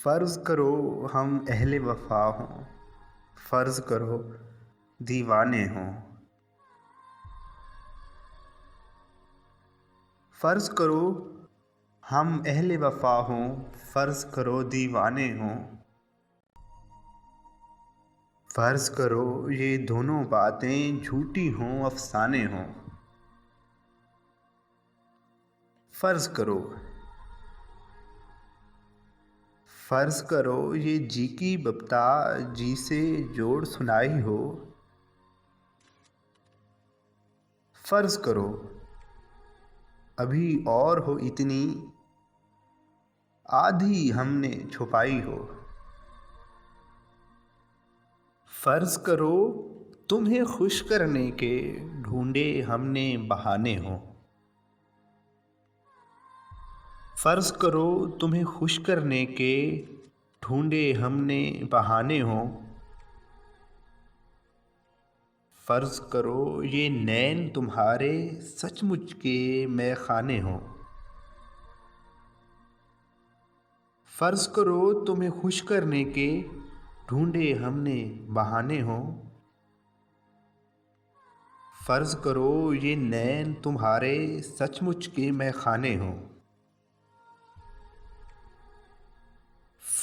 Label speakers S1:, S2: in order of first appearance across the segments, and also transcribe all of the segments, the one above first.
S1: फ़र्ज़ करो हम अहले वफ़ा हों, फ़र्ज़ करो दीवाने हों। फ़र्ज़ करो हम अहले वफ़ा हों, फ़र्ज़ करो दीवाने हों। फ़र्ज़ करो ये दोनों बातें झूठी हों, अफ़साने हों। फ़र्ज़ करो फ़र्ज़ करो ये जी की बप्ता जी से जोड़ सुनाई हो। फ़र्ज़ करो अभी और हो इतनी आधी हमने छुपाई हो। फ़र्ज़ करो तुम्हें खुश करने के ढूंढे हमने बहाने हों। फ़र्ज़ करो तुम्हें खुश करने के ढूंढे हमने बहाने हों। फ़र्ज़ करो ये नैन तुम्हारे सचमुच के मैख़ाने हों। फ़र्ज़ करो तुम्हें खुश करने के ढूंढे हमने बहाने हों। फ़र्ज़ करो ये नैन तुम्हारे सचमुच के मैख़ाने हों।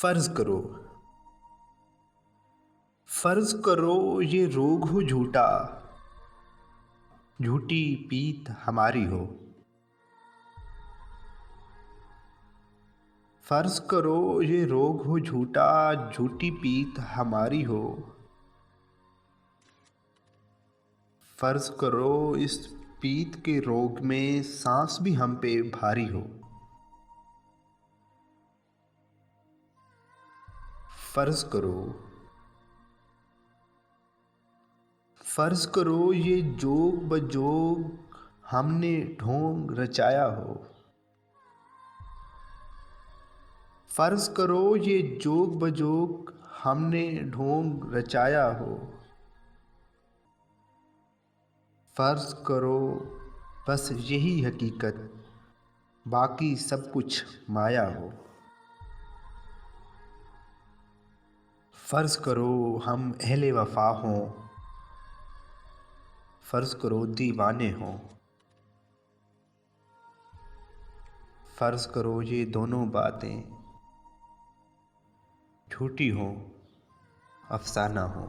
S1: फ़र्ज़ करो फ़र्ज़ करो ये रोग हो झूठा, झूठी पीत हमारी हो। फ़र्ज़ करो ये रोग हो झूठा, झूठी पीत हमारी हो। फ़र्ज़ करो इस पीत के रोग में सांस भी हम पे भारी हो। फ़र्ज़ करो फ़र्ज़ करो ये जोग बजोग हमने ढोंग रचाया हो। फ़र्ज़ करो ये जोग बजोग हमने ढोंग रचाया हो। फ़र्ज़ करो बस यही हकीकत, बाकी सब कुछ माया हो। फ़र्ज़ करो हम अहले वफ़ा हों, फ़र्ज़ करो दीवाने हों। फ़र्ज़ करो ये दोनों बातें झूठी हों, अफ़साना हों।